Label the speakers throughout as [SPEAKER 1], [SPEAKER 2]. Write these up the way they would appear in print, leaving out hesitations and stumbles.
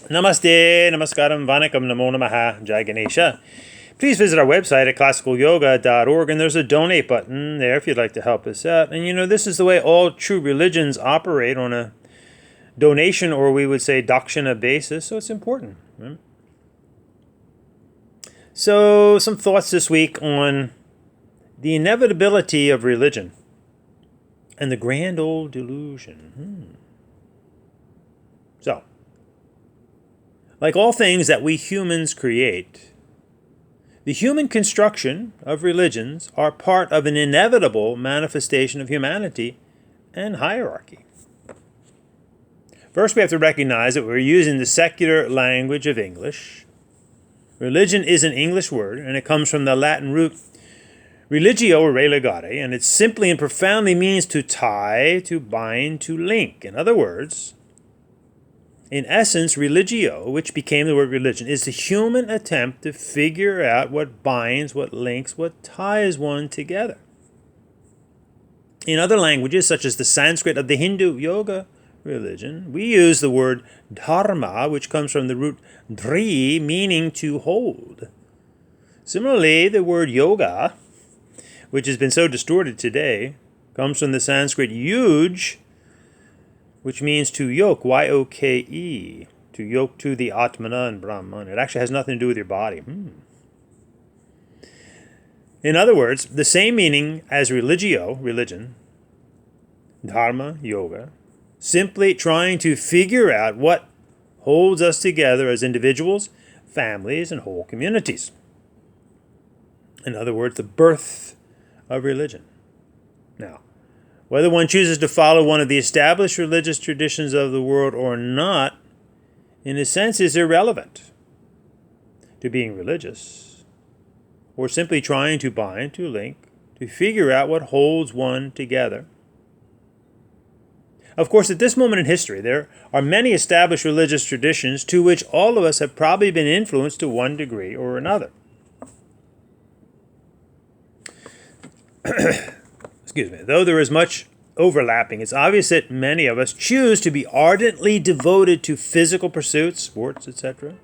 [SPEAKER 1] Namaste, Namaskaram, Vanakkam, Namo Namaha, Jai Ganesha. Please visit our website at classicalyoga.org, and there's a donate button there if you'd like to help us out. And this is the way all true religions operate, on a donation, or we would say dakshina basis, so it's important. Right? So, some thoughts this week on the inevitability of religion and the Grand Old Delusion. So, like all things that we humans create, the human construction of religions are part of an inevitable manifestation of humanity and hierarchy. First, we have to recognize that we're using the secular language of English. Religion is an English word, and it comes from the Latin root religio or religare, and it simply and profoundly means to tie, to bind, to link. In other words, in essence, religio, which became the word religion, is the human attempt to figure out what binds, what links, what ties one together. In other languages, such as the Sanskrit of the Hindu yoga religion, we use the word dharma, which comes from the root dri, meaning to hold. Similarly, the word yoga, which has been so distorted today, comes from the Sanskrit yuj, which means to yoke, Y-O-K-E, to yoke to the Atmana and Brahman. It actually has nothing to do with your body. In other words, the same meaning as religio, religion, dharma, yoga, simply trying to figure out what holds us together as individuals, families, and whole communities. In other words, the birth of religion. Now, whether one chooses to follow one of the established religious traditions of the world or not, in a sense, is irrelevant to being religious, or simply trying to bind, to link, to figure out what holds one together. Of course, at this moment in history, there are many established religious traditions to which all of us have probably been influenced to one degree or another. Excuse me. Though there is much overlapping, it's obvious that many of us choose to be ardently devoted to physical pursuits, sports, etc.,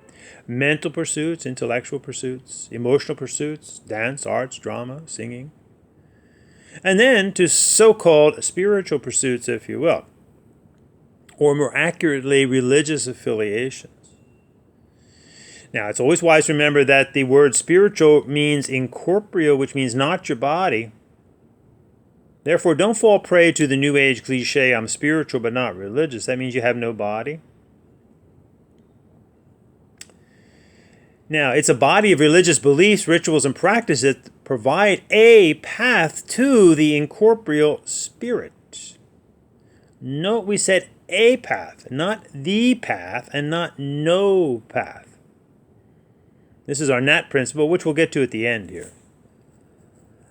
[SPEAKER 1] mental pursuits, intellectual pursuits, emotional pursuits, dance, arts, drama, singing, and then to so-called spiritual pursuits, if you will, or more accurately, religious affiliations. Now, it's always wise to remember that the word spiritual means incorporeal, which means not your body. Therefore, don't fall prey to the New Age cliche, I'm spiritual but not religious. That means you have no body. Now, it's a body of religious beliefs, rituals, and practices that provide a path to the incorporeal spirit. Note we said a path, not the path, and not no path. This is our NAT principle, which we'll get to at the end here.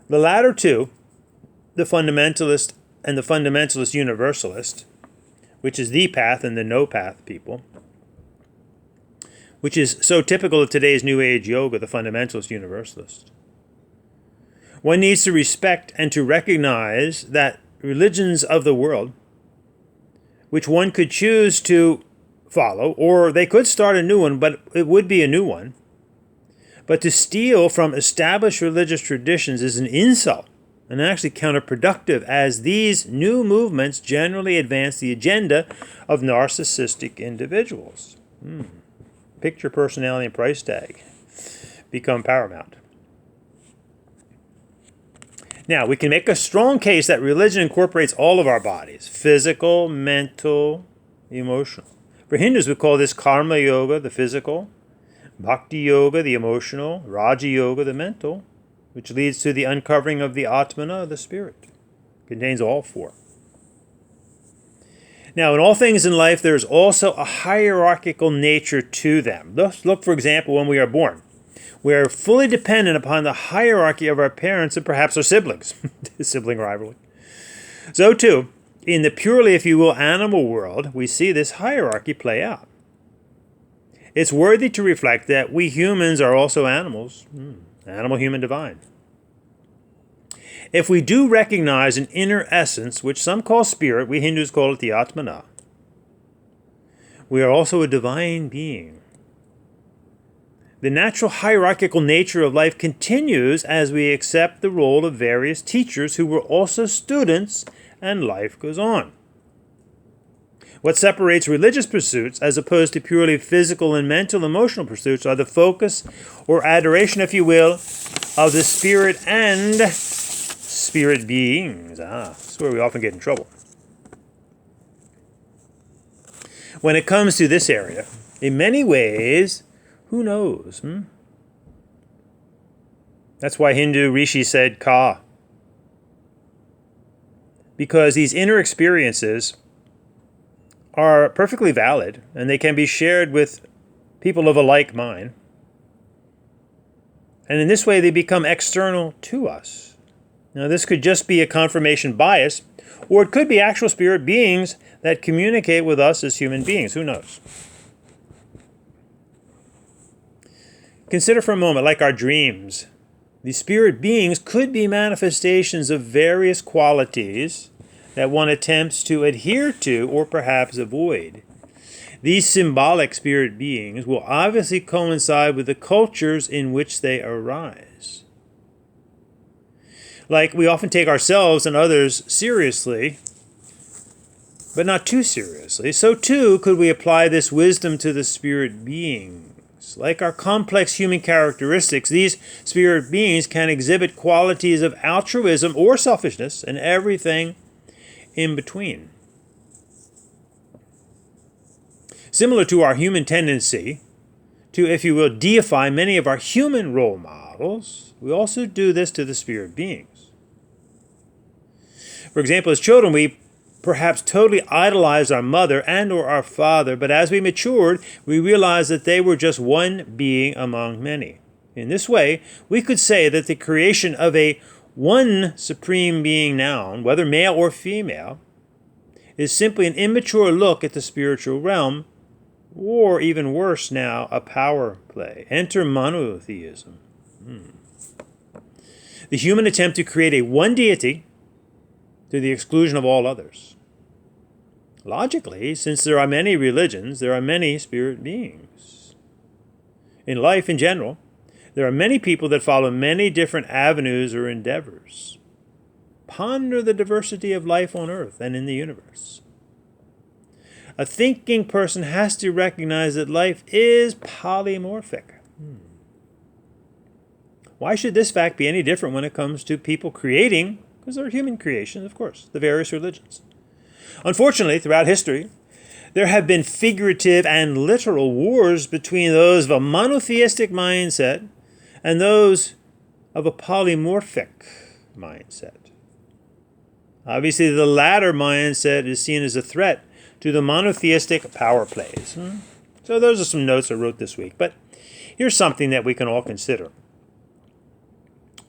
[SPEAKER 1] The latter two, the fundamentalist and the fundamentalist universalist, which is the path and the no path people, which is so typical of today's New Age yoga, the fundamentalist universalist. One needs to respect and to recognize that religions of the world, which one could choose to follow, or they could start a new one, but it would be a new one. But to steal from established religious traditions is an insult and actually counterproductive, as these new movements generally advance the agenda of narcissistic individuals. Picture, personality, and price tag become paramount. Now, we can make a strong case that religion incorporates all of our bodies: physical, mental, emotional. For Hindus, we call this karma yoga, the physical, bhakti yoga, the emotional, raja yoga, the mental, which leads to the uncovering of the Atmana, the spirit. Contains all four. Now, in all things in life, there's also a hierarchical nature to them. Let's look, for example, when we are born. We are fully dependent upon the hierarchy of our parents and perhaps our siblings. Sibling rivalry. So, too, in the purely, if you will, animal world, we see this hierarchy play out. It's worthy to reflect that we humans are also animals. Animal, human, divine. If we do recognize an inner essence, which some call spirit, we Hindus call it the Atmana, we are also a divine being. The natural hierarchical nature of life continues as we accept the role of various teachers who were also students, and life goes on. What separates religious pursuits as opposed to purely physical and mental emotional pursuits are the focus or adoration, if you will, of the spirit and spirit beings. That's where we often get in trouble. When it comes to this area, in many ways, who knows? That's why Hindu Rishi said Ka. Because these inner experiences are perfectly valid, and they can be shared with people of a like mind. And in this way, they become external to us. Now, this could just be a confirmation bias, or it could be actual spirit beings that communicate with us as human beings. Who knows? Consider for a moment, like our dreams. The spirit beings could be manifestations of various qualities that one attempts to adhere to or perhaps avoid. These symbolic spirit beings will obviously coincide with the cultures in which they arise. Like, we often take ourselves and others seriously, but not too seriously. So too could we apply this wisdom to the spirit beings. Like our complex human characteristics, these spirit beings can exhibit qualities of altruism or selfishness and everything in between. Similar to our human tendency to, if you will, deify many of our human role models, we also do this to the spirit beings. For example, as children, we perhaps totally idolized our mother and or our father, but as we matured, we realized that they were just one being among many. In this way, we could say that the creation of a one supreme being noun, whether male or female, is simply an immature look at the spiritual realm, or even worse now, a power play. Enter monotheism. The human attempt to create a one deity to the exclusion of all others. Logically, since there are many religions, there are many spirit beings. In life in general, there are many people that follow many different avenues or endeavors. Ponder the diversity of life on earth and in the universe. A thinking person has to recognize that life is polymorphic. Why should this fact be any different when it comes to people creating, because they're human creations, of course, the various religions? Unfortunately, throughout history, there have been figurative and literal wars between those of a monotheistic mindset and those of a polymorphic mindset. Obviously, the latter mindset is seen as a threat to the monotheistic power plays. So those are some notes I wrote this week. But here's something that we can all consider.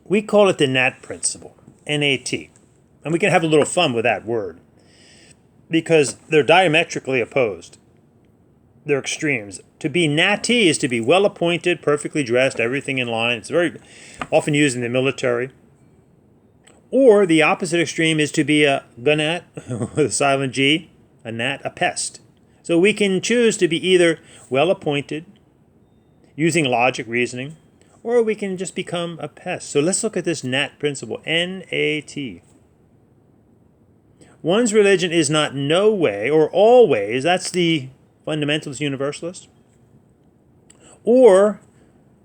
[SPEAKER 1] We call it the NAT principle, N-A-T. And we can have a little fun with that word because they're diametrically opposed. They're extremes. To be natty is to be well-appointed, perfectly dressed, everything in line. It's very often used in the military. Or the opposite extreme is to be a gunat, with a silent G, a gnat, a pest. So we can choose to be either well-appointed, using logic, reasoning, or we can just become a pest. So let's look at this NAT principle, N-A-T. One's religion is not no way or always, that's the fundamentalist universalist, or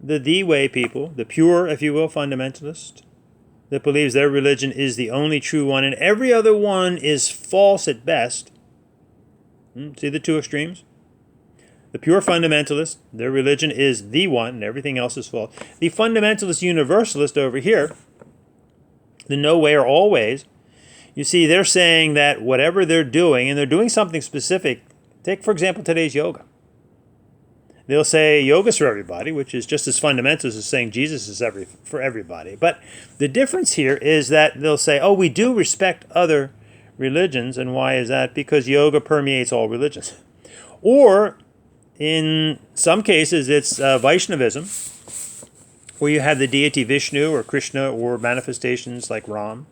[SPEAKER 1] the way people, the pure, if you will, fundamentalist, that believes their religion is the only true one and every other one is false at best. See the two extremes? The pure fundamentalist, their religion is the one and everything else is false. The fundamentalist universalist over here, the no way or always, you see, they're saying that whatever they're doing, and they're doing something specific. Take, for example, today's yoga. They'll say yoga's for everybody, which is just as fundamentalist as saying Jesus is for everybody. But the difference here is that they'll say, oh, we do respect other religions. And why is that? Because yoga permeates all religions. Or, in some cases, it's Vaishnavism, where you have the deity Vishnu or Krishna or manifestations like Ram.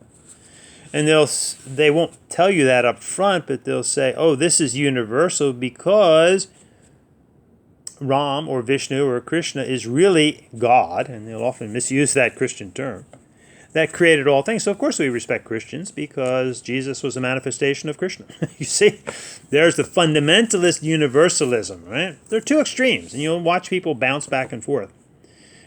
[SPEAKER 1] And they won't tell you that up front, but they'll say, oh, this is universal because Ram or Vishnu or Krishna is really God, and they'll often misuse that Christian term, that created all things. So of course we respect Christians because Jesus was a manifestation of Krishna. You see, there's the fundamentalist universalism, right? There are two extremes, and you'll watch people bounce back and forth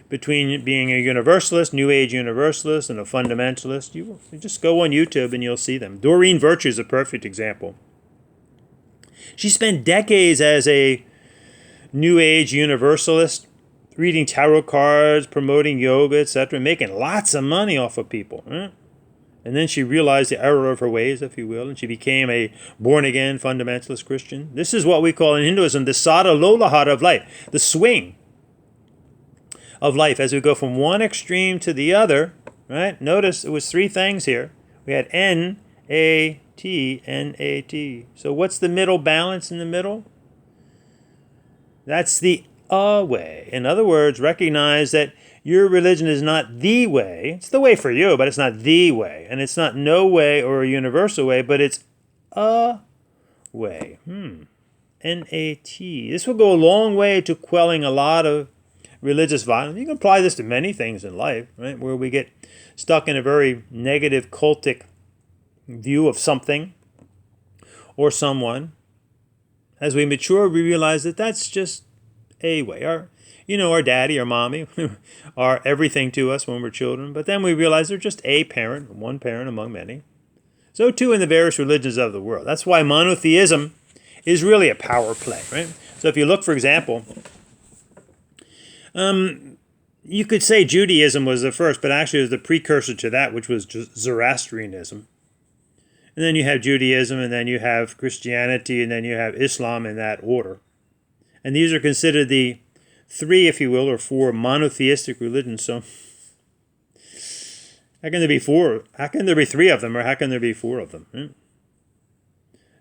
[SPEAKER 1] between being a universalist, New Age universalist, and a fundamentalist. You just go on YouTube and you'll see them. Doreen Virtue is a perfect example. She spent decades as a New Age universalist, reading tarot cards, promoting yoga, etc., making lots of money off of people. Right? And then she realized the error of her ways, if you will, and she became a born-again fundamentalist Christian. This is what we call in Hinduism the sada lolahara of life, the swing of life as we go from one extreme to the other. Right? Notice it was three things here. We had N-A-T, N-A-T. So what's the middle balance in the middle? That's the way. In other words, recognize that your religion is not the way. It's the way for you, but it's not the way. And it's not no way or a universal way, but it's a way. N-A-T. This will go a long way to quelling a lot of religious violence. You can apply this to many things in life, right? Where we get stuck in a very negative cultic view of something or someone. As we mature, we realize that that's just a way. Our daddy or mommy are everything to us when we're children, but then we realize they're just a parent, one parent among many. So too in the various religions of the world. That's why monotheism is really a power play, right? So if you look, for example, you could say Judaism was the first, but actually it was the precursor to that, which was Zoroastrianism. And then you have Judaism, and then you have Christianity, and then you have Islam in that order. And these are considered the three, if you will, or four monotheistic religions. So how can there be four? How can there be three of them, or how can there be four of them?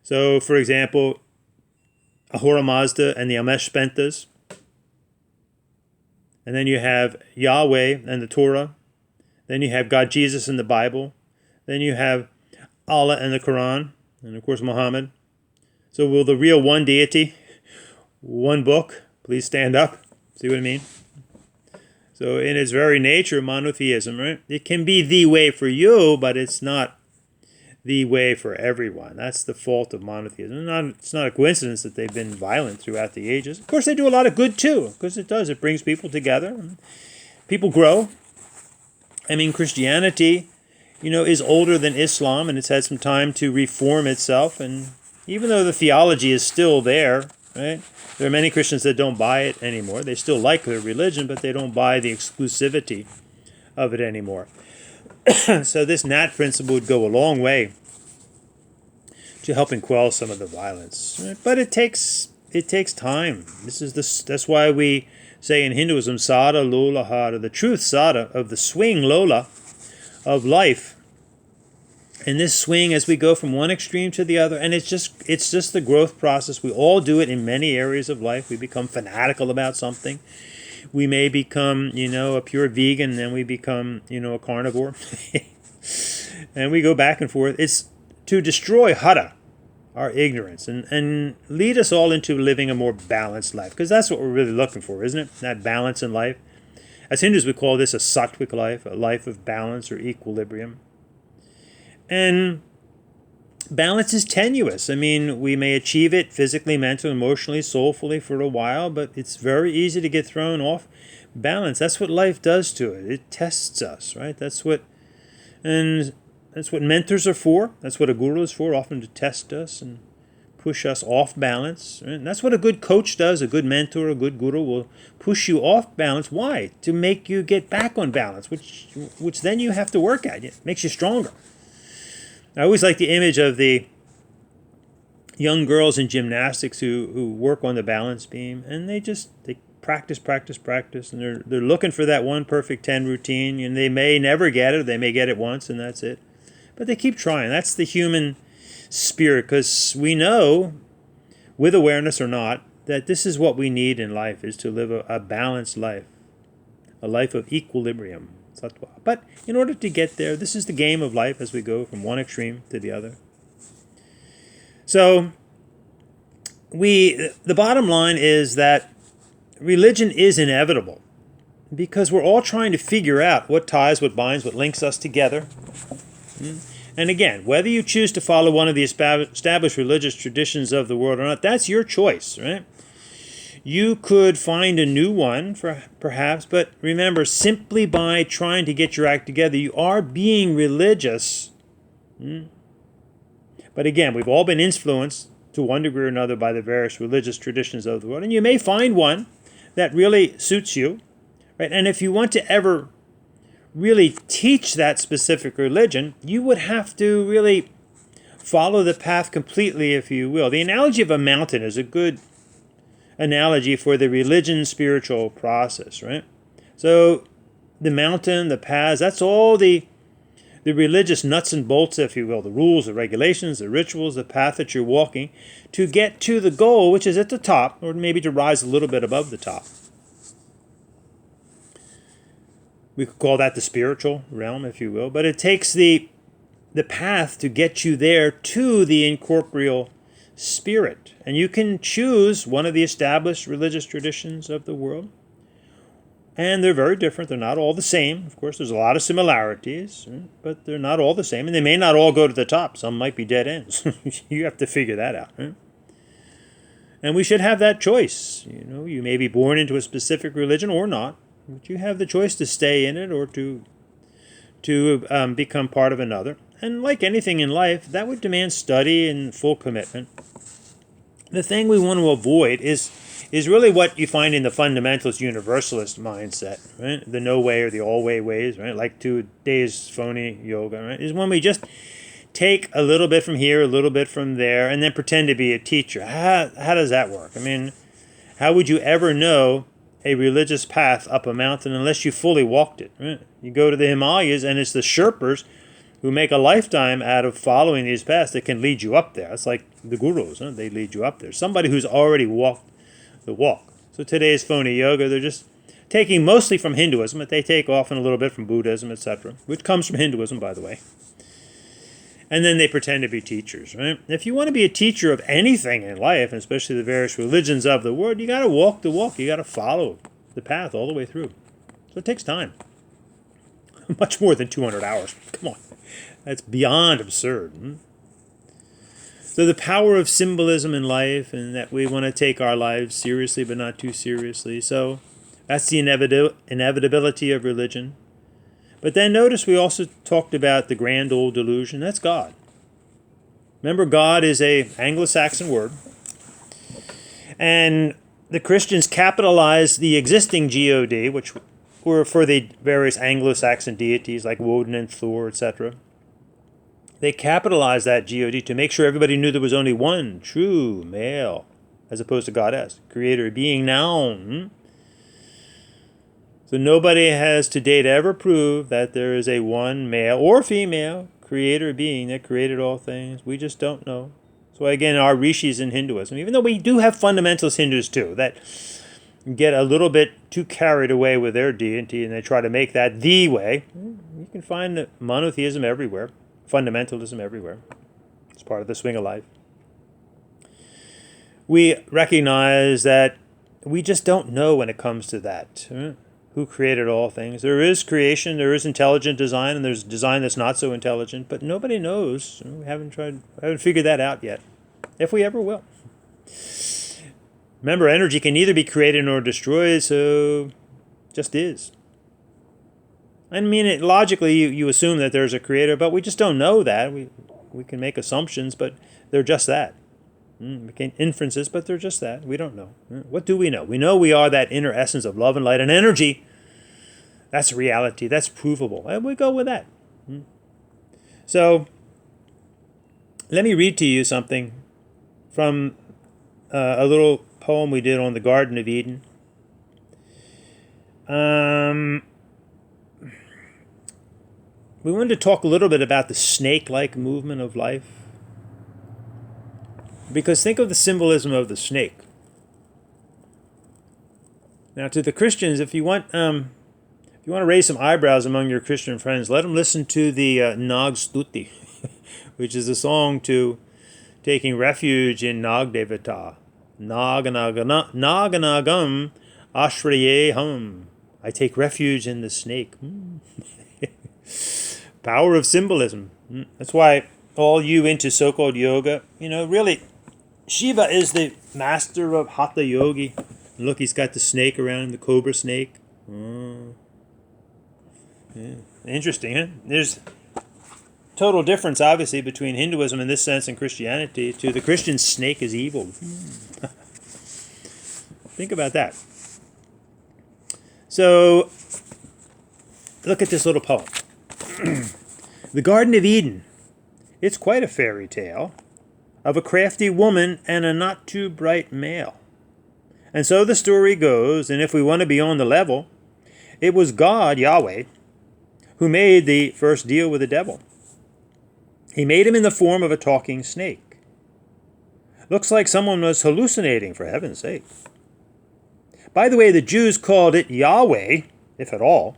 [SPEAKER 1] So, for example, Ahura Mazda and the Ameshpentas. And then you have Yahweh and the Torah. Then you have God Jesus and the Bible. Then you have Allah and the Quran, and of course Muhammad. So will the real one deity, one book, please stand up? See what I mean? So in its very nature, monotheism, right? It can be the way for you, but it's not the way for everyone. That's the fault of monotheism. It's not a coincidence that they've been violent throughout the ages. Of course, they do a lot of good too, because it does. It brings people together. People grow. I mean, Christianity, is older than Islam, and it's had some time to reform itself. And even though the theology is still there, right? There are many Christians that don't buy it anymore. They still like their religion, but they don't buy the exclusivity of it anymore. So this Nat principle would go a long way to helping quell some of the violence. Right? But it takes time. That's why we say in Hinduism, sada lola hara, the truth sada of the swing lola of life. And this swing as we go from one extreme to the other, and it's just the growth process. We all do it in many areas of life. We become fanatical about something. We may become, a pure vegan, and then we become, a carnivore. And we go back and forth. It's to destroy hara, our ignorance, and lead us all into living a more balanced life. Because that's what we're really looking for, isn't it? That balance in life. As Hindus, we call this a sattvic life, a life of balance or equilibrium. And balance is tenuous. I mean, we may achieve it physically, mentally, emotionally, soulfully for a while, but it's very easy to get thrown off balance. That's what life does to it. It tests us, right? That's what mentors are for. That's what a guru is for, often to test us and push us off balance. Right? And that's what a good coach does. A good mentor, a good guru will push you off balance. Why? To make you get back on balance, which then you have to work at. It makes you stronger. I always like the image of the young girls in gymnastics who work on the balance beam, and they practice, and they're looking for that one perfect 10 routine, and they may never get it, they may get it once, and that's it. But they keep trying. That's the human spirit, because we know, with awareness or not, that this is what we need in life, is to live a balanced life, a life of equilibrium. Sattva. But in order to get there, this is the game of life as we go from one extreme to the other. So the bottom line is that religion is inevitable because we're all trying to figure out what ties, what binds, what links us together. And again, whether you choose to follow one of the established religious traditions of the world or not, that's your choice, right? You could find a new one, perhaps, but remember, simply by trying to get your act together, you are being religious. But again, we've all been influenced to one degree or another by the various religious traditions of the world, and you may find one that really suits you, right? And if you want to ever really teach that specific religion, you would have to really follow the path completely, if you will. The analogy of a mountain is a good analogy for the religion spiritual process, right? So the mountain, the paths, that's all the religious nuts and bolts, if you will, the rules, the regulations, the rituals, the path that you're walking to get to the goal, which is at the top, or maybe to rise a little bit above the top. We could call that the spiritual realm, if you will, but it takes the path to get you there to the incorporeal spirit. And you can choose one of the established religious traditions of the world. And they're very different. They're not all the same. Of course, there's a lot of similarities, but they're not all the same. And they may not all go to the top. Some might be dead ends. You have to figure that out. Right? And we should have that choice. You may be born into a specific religion or not, but you have the choice to stay in it or to become part of another. And like anything in life, that would demand study and full commitment. The thing we want to avoid is really what you find in the fundamentalist universalist mindset, right? The no way or the all way ways, right? Like 2 days phony yoga, right? Is when we just take a little bit from here, a little bit from there, and then pretend to be a teacher. How does that work? I mean, how would you ever know a religious path up a mountain unless you fully walked it, right? You go to the Himalayas and it's the Sherpas who make a lifetime out of following these paths that can lead you up there. It's like the gurus, huh? They lead you up there. Somebody who's already walked the walk. So today's phony yoga, they're just taking mostly from Hinduism, but they take often a little bit from Buddhism, etc., which comes from Hinduism, by the way. And then they pretend to be teachers, right? If you want to be a teacher of anything in life, and especially the various religions of the world, you got to walk the walk. You got to follow the path all the way through. So it takes time. Much more than 200 hours. Come on. That's beyond absurd. So the power of symbolism in life, and that we want to take our lives seriously but not too seriously. So that's the inevitability of religion. But then notice we also talked about the Grand Old Delusion. That's God. Remember, God is an Anglo-Saxon word. And the Christians capitalized the existing God, which were for the various Anglo-Saxon deities like Woden and Thor, etc. They capitalized that God to make sure everybody knew there was only one true male, as opposed to goddess, creator, being, noun. So nobody has to date ever proved that there is a one male or female creator being that created all things. We just don't know. So again, our rishis in Hinduism, even though we do have fundamentalist Hindus too, that get a little bit too carried away with their deity and they try to make that the way. You can find monotheism everywhere, fundamentalism everywhere. It's part of the swing of life. We recognize that we just don't know when it comes to that. Who created all things? There is creation, there is intelligent design, and there's design that's not so intelligent, but nobody knows. We haven't figured that out yet, if we ever will. Remember, energy can neither be created nor destroyed, so just is. I mean, logically, you assume that there's a creator, but we just don't know that. We can make assumptions, but they're just that. We can inferences, but they're just that. We don't know. What do we know? We know we are that inner essence of love and light and energy. That's reality. That's provable. And we go with that. So, let me read to you something from a little poem we did on the Garden of Eden. We wanted to talk a little bit about the snake-like movement of life. Because think of the symbolism of the snake. Now, to the Christians, if you want If you want to raise some eyebrows among your Christian friends, let them listen to the Nag Stuti, which is a song to taking refuge in Nagdevata. Naganagam Ashrayeham. I take refuge in the snake. Power of symbolism. That's why all you into so-called yoga, really, Shiva is the master of Hatha Yogi. Look, he's got the snake around him, the cobra snake. Yeah. Interesting, huh? There's total difference, obviously, between Hinduism in this sense and Christianity. To the Christian, snake is evil. Think about that. So, look at this little poem. The Garden of Eden. It's quite a fairy tale of a crafty woman and a not too bright male. And so the story goes, and if we want to be on the level, it was God, Yahweh, who made the first deal with the devil. He made him in the form of a talking snake. Looks like someone was hallucinating, for heaven's sake. By the way, the Jews called it Yahweh, if at all.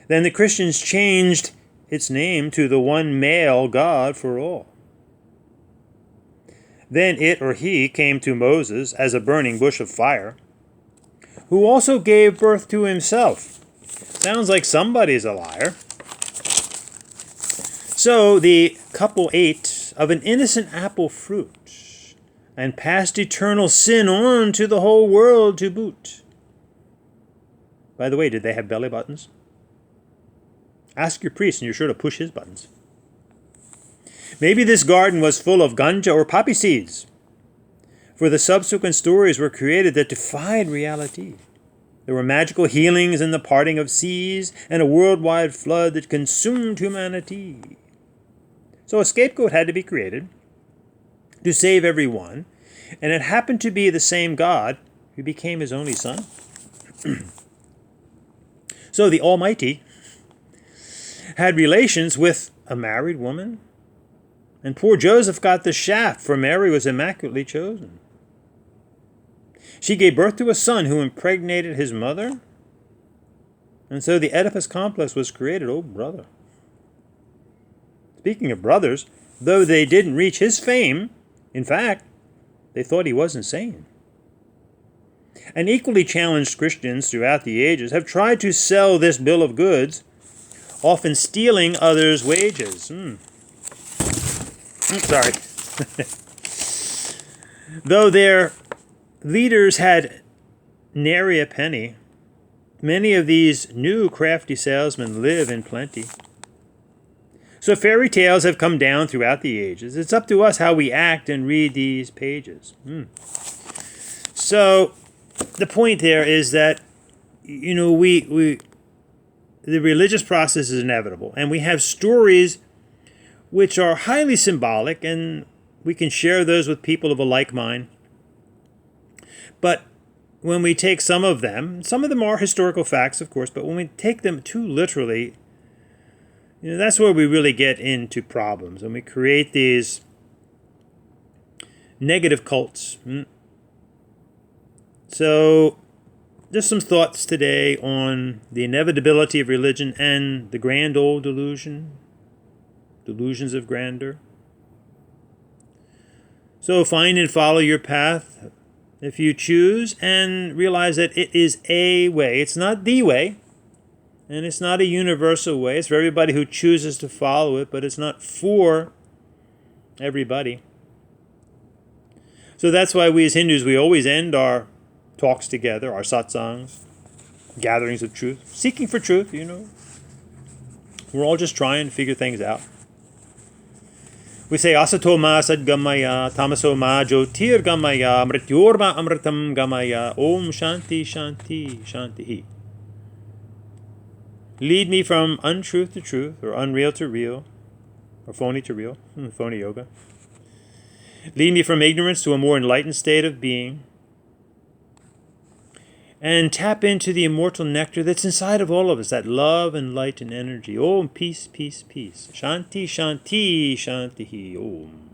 [SPEAKER 1] Then the Christians changed its name to the one male God for all. Then it or he came to Moses as a burning bush of fire, who also gave birth to himself. Sounds like somebody's a liar. So the couple ate of an innocent apple fruit and passed eternal sin on to the whole world to boot. By the way, did they have belly buttons? Ask your priest and you're sure to push his buttons. Maybe this garden was full of ganja or poppy seeds, for the subsequent stories were created that defied reality. There were magical healings in the parting of seas and a worldwide flood that consumed humanity. So a scapegoat had to be created to save everyone, and it happened to be the same God who became his only son. So the Almighty had relations with a married woman, and poor Joseph got the shaft, for Mary was immaculately chosen. She gave birth to a son who impregnated his mother, and so the Oedipus complex was created. Oh, brother. Speaking of brothers, though they didn't reach his fame, in fact, they thought he was insane. And equally challenged Christians throughout the ages have tried to sell this bill of goods, often stealing others' wages. Sorry. Though their leaders had nary a penny, many of these new crafty salesmen live in plenty. So fairy tales have come down throughout the ages. It's up to us how we act and read these pages. So the point there is that, the religious process is inevitable, and we have stories which are highly symbolic, and we can share those with people of a like mind. But when we take some of them are historical facts, of course, but when we take them too literally, that's where we really get into problems, and we create these negative cults. So, just some thoughts today on the inevitability of religion and the Grand Old Delusion, delusions of grandeur. So find and follow your path if you choose, and realize that it is a way. It's not the way, and it's not a universal way. It's for everybody who chooses to follow it, but it's not for everybody. So that's why we as Hindus, we always end our talks together, our satsangs, gatherings of truth, seeking for truth, We're all just trying to figure things out. We say, Asato ma sadgamaya, tamaso ma jyotir gamaya, mrityorma amritam gamaya, om shanti shanti shanti. Lead me from untruth to truth, or unreal to real, or phony to real, phony yoga. Lead me from ignorance to a more enlightened state of being, and tap into the immortal nectar that's inside of all of us, that love and light and energy. Om, peace, peace, peace. Shanti, shanti, shanti, om.